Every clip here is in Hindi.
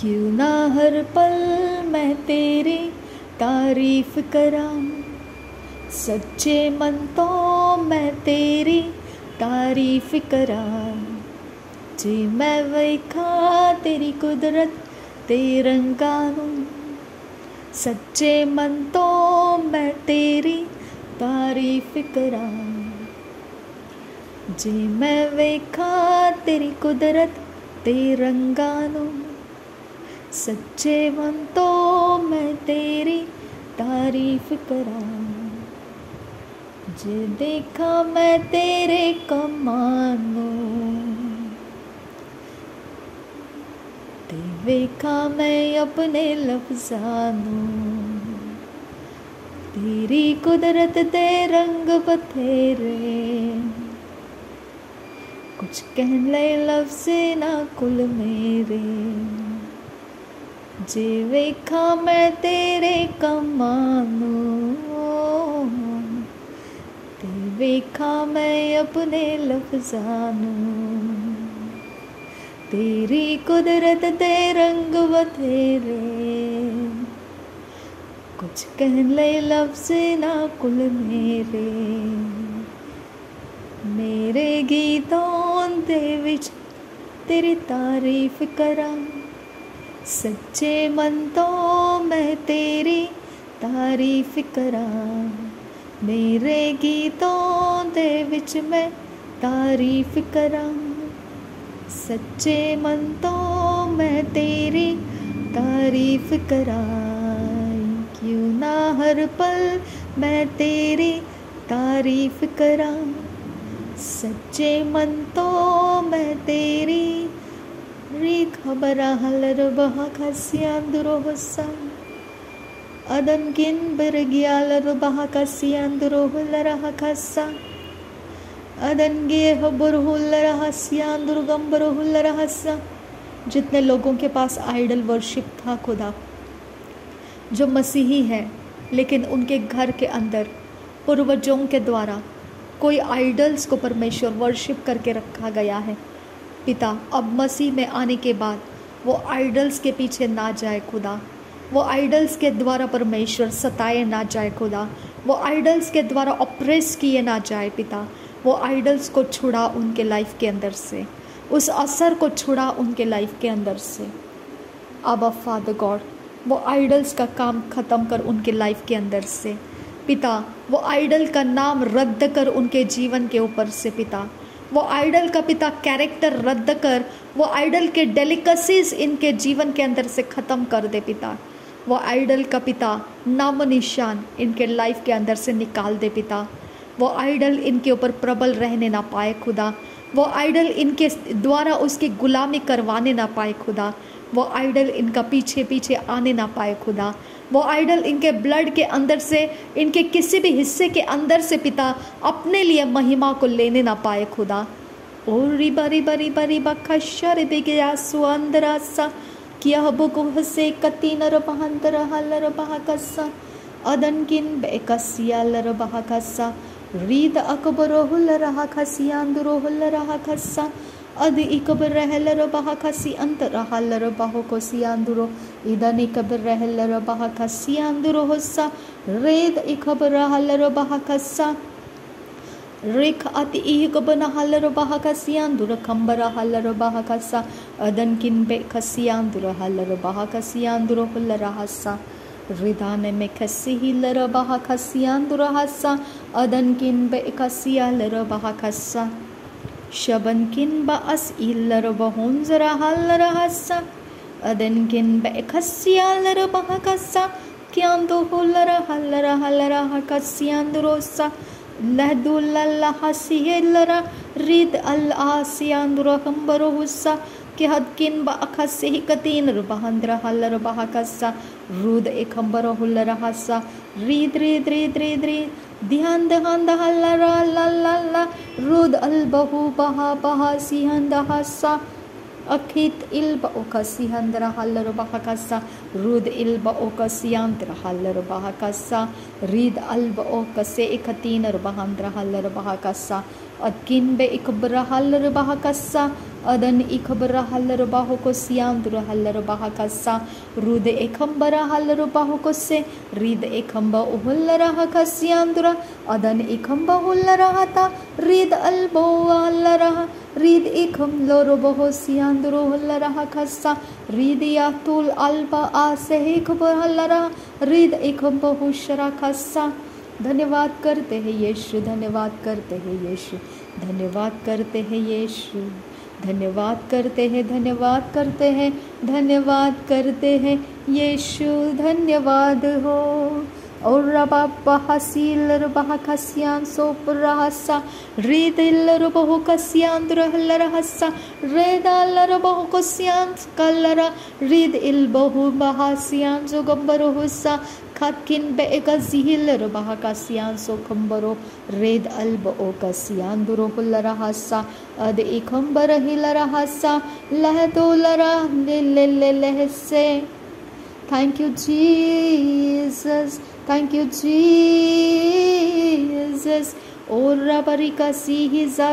क्यों ना हर पल मैं तेरी तारीफ करां, सच्चे मन तो मैं तेरी तारीफ करां। जी मैं वेखा तेरी कुदरत ते रंगां नूं, सच्चे मन तो मैं तेरी तारीफ करां। जी मैं वेखा तेरी कुदरत ते रंगां नूं, सच्चे मन तो मैं तेरी तारीफ करां। जे देखा मैं तेरे कमाल नूं, ते वेखा मैं अपने लफ्ज़ां नूं। तेरी कुदरत दे रंग बथेरे, कुछ कहन लए लफ्ज़ ना कुल मेरे। जे वेखा मैं तेरे कमाल नूं, ते वेखा मैं अपने लफ्ज़ां नूं। तेरी कुदरत दे रंग बथेरे, कुछ कहन लए लफ्ज़ ना कुल मेरे। मेरे गीतों दे विच तेरी तारीफ करां, सच्चे मन तो मैं तेरी तारीफ करां। मेरे गीतों दे विच मैं तारीफ करां, सच्चे मन तो मैं तेरी तारीफ करां। क्यों ना हर पल मैं तेरी तारीफ करां, सच्चे मन तो मैं तेरी। री खबर हलर बहा खस्यांदुरो हुस्सा, अदन किन बिरग्यालर बहा खस्यांदुरो हुलरहा खस्सा, अदन गे हबर हुलरहा स्यांदुरगंबर हुलरहस्सा। जितने लोगों के पास आइडल वर्शिप था खुदा, जो मसीही है लेकिन उनके घर के अंदर पूर्वजों के द्वारा कोई आइडल्स को परमेश्वर वर्शिप करके रखा गया है, पिता अब मसीह में आने के बाद वो आइडल्स के पीछे ना जाए खुदा। वो आइडल्स के द्वारा परमेश्वर सताए ना जाए खुदा। वो आइडल्स के द्वारा ऑप्रेस किए ना जाए पिता। वो आइडल्स को छुड़ा उनके लाइफ के अंदर से, उस असर को छुड़ा उनके लाइफ के अंदर से। अब फादर गॉड, वो आइडल्स का काम ख़त्म कर उनके लाइफ के अंदर से पिता। वो आइडल का नाम रद्द कर उनके जीवन के ऊपर से पिता। वो आइडल का पिता कैरेक्टर रद्द कर, वो आइडल के डेलिकेसीज इनके जीवन के अंदर से ख़त्म कर दे पिता। वो आइडल का पिता नाम निशान इनके लाइफ के अंदर से निकाल दे पिता। वो आइडल इनके ऊपर प्रबल रहने ना पाए खुदा। वो आइडल इनके द्वारा उसकी गुलामी करवाने ना पाए खुदा। वो आइडल इनका पीछे पीछे आने ना पाए खुदा। वो आइडल इनके ब्लड के अंदर से, इनके किसी भी हिस्से के अंदर से पिता अपने लिए महिमा को लेने ना पाए खुदा। ओ रिबा रिबा रिबा रिबा खशर बिगया सुअंदरासा किया बुको हसे कतीनर बहंतर हलर बहकसा अदन किन बेकसिया लर बहकसा रीद अकबरो हुल रहा खसियांदुरो हुल रहा खसा अद इकबर रहलर बहा खसी अंत रहलर बहो को सियांदुरो इदन इकबर रहलर बहा खसियांदुरो होसा रेद इकबर रहलर बहा खसा रिख अति इकबन हलर बहा खसियांदुर खंबर हलर बहा खसा अदन किन बे खसियांदुर हलर बहा खसियांदुरो हुल रहा रिदान में खसी हिलर बहा खसियांदुर हसा अदन किन बे खसियालर बहा खसा शबन किन बास इलर बहोंजरा हलर हसा अदन किन बेखसियालर बहकसा क्यांदो हुलर हलर हलर हकसियांदुरोसा लहदुल्ला हसियलर रिद अल आसियांदुरो कंबरो हुसा कि हदकिन बाखसे ही कतीन बहंद्र हलर बहकसा रुद एकंबर हुलर हसा रीद रीद रीद रीद रीद ध्यान दहन दहलर लल्ला रुद अल बहु बहा बहा सिहंद हसा अखित इल बओकसिहंद्र हलर बहकसा रुद इल बओकसियांद्र हलर बहकसा रीद अल बओकसे इकतीन बहंद्र हलर बहकसा अदकिन बे इकबर हलर बहकसा अदन इखबरा हल्लर बाहो को सियांदुर हल्लर बाहा कस्सा रुद एखंबरा हल्लर बाहो को से रिद एखंबा उहुल्लरा कस्यांदुरा अदन इखंबा हुल्लरा ता रिद अल्बो हल्लरा रिद इखम लोरो बहो सियांदुरो हल्लरा कस्सा रिद यातुल अल्बा आसे इखबर हल्लरा रिद इखंबा हुशरा कस्सा। धन्यवाद करते हैं यीशु, धन्यवाद करते हैं यीशु, धन्यवाद करते हैं यीशु, धन्यवाद करते हैं, धन्यवाद करते हैं, धन्यवाद करते हैं यीशु, धन्यवाद हो। और रबा बहासील रबा कस्यान सोपरासा रेदिल रबो कस्यान द्रहलरहसा रेदाल रबो कस्यान कलरा रेद इल बहु बहासियान जो गंबरोहुसा खाकिन बेगा जिहिल रबा कस्यान सो खंबरो रेद अल्बो कस्यान दुरोहुलरहसा अद इखंबर हिलरहसा लह दो लरा ले ले लहसे। Thank you, Jesus. Thank you, Jesus. Ora barika sihi za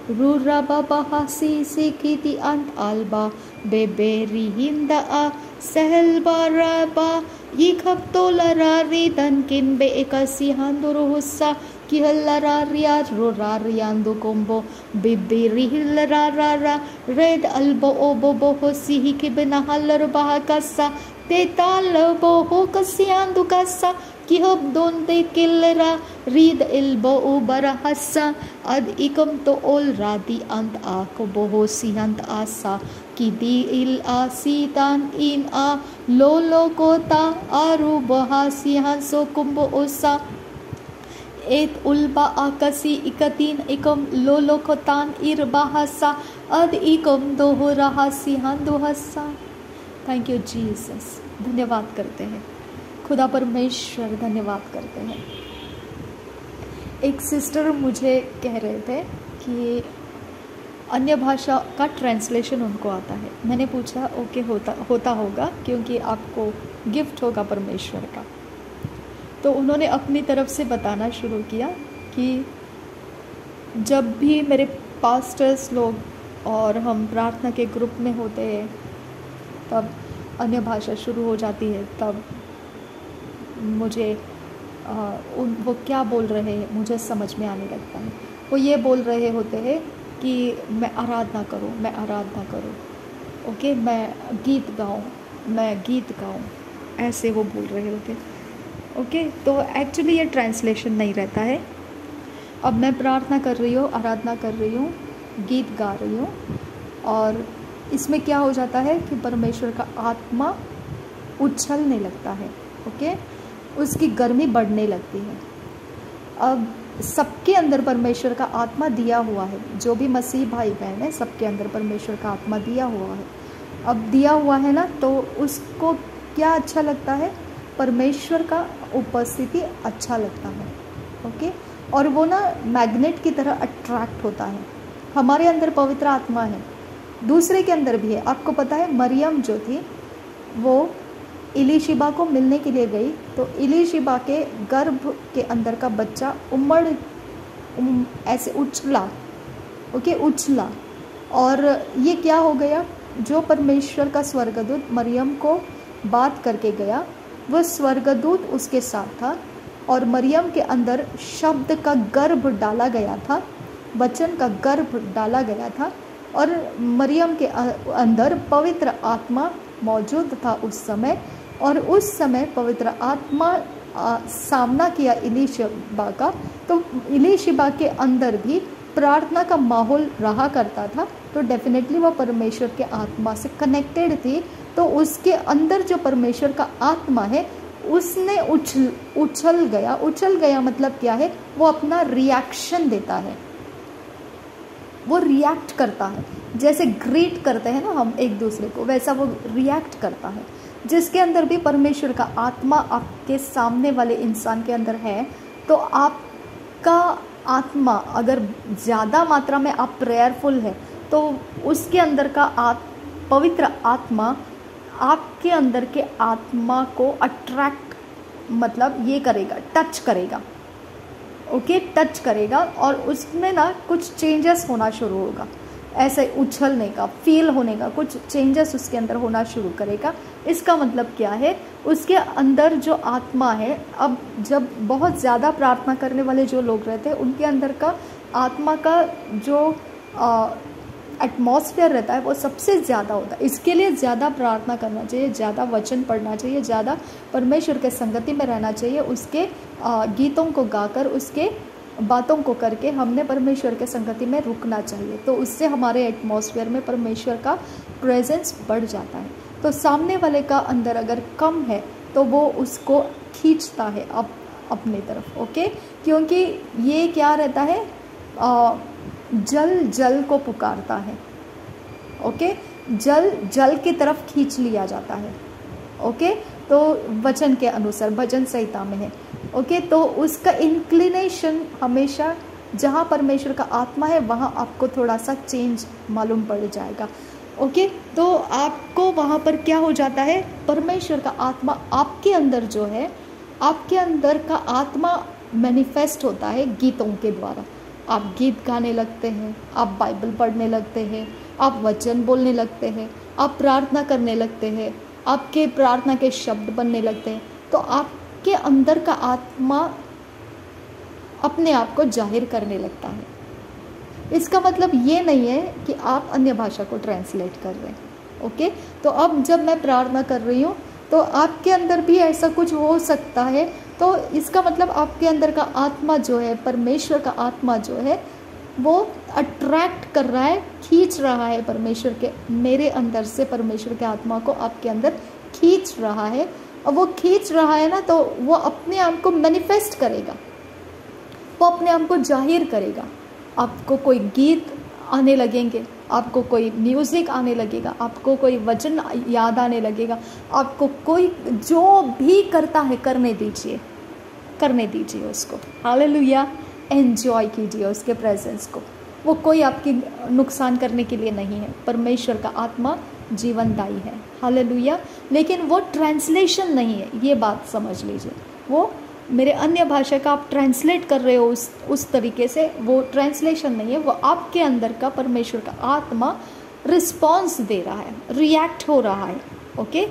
rura baba hasi sikiti ant alba beberi hinda a sehel baraba yikhab tolara ridan kin be ekasi handuru hussa kihallara riyad rurariando combo beberi hillara red albo obo sihi kibna halar bahakasa तेताल बोहो कसियान दुकासा किहब दोन ते किलरा रीद इल्बो उबरा हस्सा अद इकम तो ओल राती अंत आको बोहो सिहंत आसा कि दी इल आसीतान इन आ लो कोता आरु बहा सिहं सो कुंबो ओसा एत उल्बा आकसी इकतीन इकम लो कोतान इर बहासा अद इकम दोहो रहा सिहं दुहस्सा। Thank you Jesus. धन्यवाद करते हैं खुदा परमेश्वर, धन्यवाद करते हैं। एक सिस्टर मुझे कह रहे थे कि अन्य भाषा का ट्रांसलेशन उनको आता है। मैंने पूछा ओके होता होगा क्योंकि आपको गिफ्ट होगा परमेश्वर का। तो उन्होंने अपनी तरफ से बताना शुरू किया कि जब भी मेरे पास्टर्स लोग और हम प्रार्थना के ग्रुप में होते हैं तब अन्य भाषा शुरू हो जाती है, तब मुझे वो क्या बोल रहे हैं मुझे समझ में आने लगता है। वो ये बोल रहे होते हैं कि मैं आराधना करूं, मैं आराधना करूं, ओके, मैं गीत गाऊं, ऐसे वो बोल रहे होते। ओके, तो एक्चुअली ये ट्रांसलेशन नहीं रहता है। अब मैं प्रार्थना कर रही हूँ, आराधना कर रही हूँ, गीत गा रही हूँ और इसमें क्या हो जाता है कि परमेश्वर का आत्मा उछलने लगता है। ओके, उसकी गर्मी बढ़ने लगती है। अब सबके अंदर परमेश्वर का आत्मा दिया हुआ है, जो भी मसीह भाई बहन है सबके अंदर परमेश्वर का आत्मा दिया हुआ है। अब दिया हुआ है ना, तो उसको क्या अच्छा लगता है, परमेश्वर का उपस्थिति अच्छा लगता है। ओके, और वो ना मैग्नेट की तरह अट्रैक्ट होता है। हमारे अंदर पवित्र आत्मा है, दूसरे के अंदर भी है। आपको पता है मरियम जो थी वो इलीशिबा को मिलने के लिए गई, तो इलीशिबा के गर्भ के अंदर का बच्चा ऐसे उछला। ओके, उछला, और ये क्या हो गया, जो परमेश्वर का स्वर्गदूत मरियम को बात करके गया वो स्वर्गदूत उसके साथ था और मरियम के अंदर शब्द का गर्भ डाला गया था, वचन का गर्भ डाला गया था और मरियम के अंदर पवित्र आत्मा मौजूद था उस समय। और उस समय पवित्र आत्मा सामना किया इलीशिबा का, तो इलीशिबा के अंदर भी प्रार्थना का माहौल रहा करता था, तो डेफिनेटली वो परमेश्वर के आत्मा से कनेक्टेड थी। तो उसके अंदर जो परमेश्वर का आत्मा है उसने उछल गया मतलब क्या है, वो अपना रिएक्शन देता है, वो रिएक्ट करता है। जैसे ग्रीट करते हैं ना हम एक दूसरे को, वैसा वो रिएक्ट करता है। जिसके अंदर भी परमेश्वर का आत्मा आपके सामने वाले इंसान के अंदर है, तो आपका आत्मा अगर ज़्यादा मात्रा में आप प्रेयरफुल है तो उसके अंदर का पवित्र आत्मा आपके अंदर के आत्मा को अट्रैक्ट मतलब ये करेगा, टच करेगा। ओके, टच करेगा और उसमें ना कुछ चेंजेस होना शुरू होगा। ऐसे उछलने का, फील होने का, कुछ चेंजेस उसके अंदर होना शुरू करेगा। इसका मतलब क्या है, उसके अंदर जो आत्मा है, अब जब बहुत ज़्यादा प्रार्थना करने वाले जो लोग रहते हैं उनके अंदर का आत्मा का जो एटमॉस्फेयर रहता है वो सबसे ज़्यादा होता है। इसके लिए ज़्यादा प्रार्थना करना चाहिए, ज़्यादा वचन पढ़ना चाहिए, ज़्यादा परमेश्वर के संगति में रहना चाहिए, उसके गीतों को गाकर, उसके बातों को करके हमने परमेश्वर के संगति में रुकना चाहिए। तो उससे हमारे एटमॉस्फेयर में परमेश्वर का प्रेजेंस बढ़ जाता है। तो सामने वाले का अंदर अगर कम है तो वो उसको खींचता है अपने तरफ, ओके। क्योंकि ये क्या रहता है, जल जल को पुकारता है, ओके। जल जल की तरफ खींच लिया जाता है, ओके। तो वचन के अनुसार भजन संहिता में है, ओके। तो उसका इंक्लिनेशन हमेशा जहाँ परमेश्वर का आत्मा है वहाँ आपको थोड़ा सा चेंज मालूम पड़ जाएगा, ओके। तो आपको वहाँ पर क्या हो जाता है, परमेश्वर का आत्मा आपके अंदर जो है, आपके अंदर का आत्मा मैनिफेस्ट होता है गीतों के द्वारा। आप गीत गाने लगते हैं, आप बाइबल पढ़ने लगते हैं, आप वचन बोलने लगते हैं, आप प्रार्थना करने लगते हैं, आपके प्रार्थना के शब्द बनने लगते हैं। तो आपके अंदर का आत्मा अपने आप को जाहिर करने लगता है। इसका मतलब ये नहीं है कि आप अन्य भाषा को ट्रांसलेट कर रहे हैं, ओके। तो अब जब मैं प्रार्थना कर रही हूँ तो आपके अंदर भी ऐसा कुछ हो सकता है। तो इसका मतलब आपके अंदर का आत्मा जो है, परमेश्वर का आत्मा जो है, वो अट्रैक्ट कर रहा है, खींच रहा है परमेश्वर के, मेरे अंदर से परमेश्वर के आत्मा को आपके अंदर खींच रहा है। और वो खींच रहा है ना, तो वो अपने आप को मैनिफेस्ट करेगा, वो अपने आप को जाहिर करेगा। आपको कोई गीत आने लगेंगे, आपको कोई म्यूज़िक आने लगेगा, आपको कोई वचन याद आने लगेगा, आपको कोई जो भी करता है करने दीजिए उसको। हालेलुया, एंजॉय कीजिए उसके प्रेजेंस को। वो कोई आपकी नुकसान करने के लिए नहीं है। परमेश्वर का आत्मा जीवनदायी है, हालेलुया। लेकिन वो ट्रांसलेशन नहीं है, ये बात समझ लीजिए। वो मेरे अन्य भाषा का आप ट्रांसलेट कर रहे हो उस तरीके से, वो ट्रांसलेशन नहीं है, वो आपके अंदर का परमेश्वर का आत्मा रिस्पॉन्स दे रहा है, रिएक्ट हो रहा है, ओके।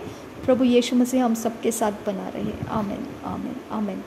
प्रभु यीशु मसीह हम सबके साथ बना रहे। आमीन, आमीन, आमीन।